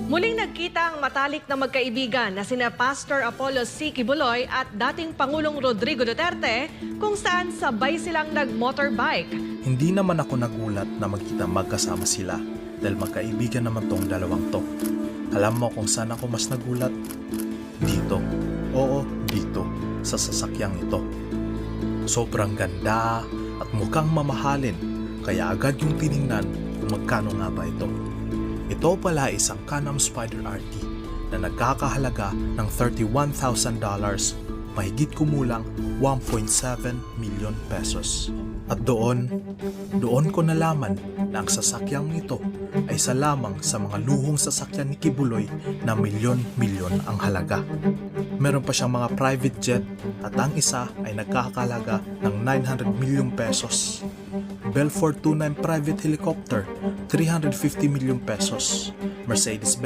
Muling nagkita ang matalik na magkaibigan na sina Pastor Apollo C. Quiboloy at dating Pangulong Rodrigo Duterte kung saan sabay silang nag-motorbike. Hindi naman ako nagulat na magkita magkasama sila dahil magkaibigan naman tong dalawang to. Alam mo kung saan ako mas nagulat? Dito. Oo, dito. Sa sasakyang ito. Sobrang ganda at mukhang mamahalin kaya agad yung tiningnan kung magkano nga ba ito. Ito pala isang Can-Am Spyder RT na nagkakahalaga ng $31,000, mahigit kumulang 1.7 million pesos. At doon ko nalaman na ang sasakyang ito ay isa lamang sa mga luhong sasakyan ni Quiboloy na milyon-milyon ang halaga. Meron pa siyang mga private jet at ang isa ay nagkakahalaga ng 900 million pesos. Bell 429 private helicopter, 350 million pesos. Mercedes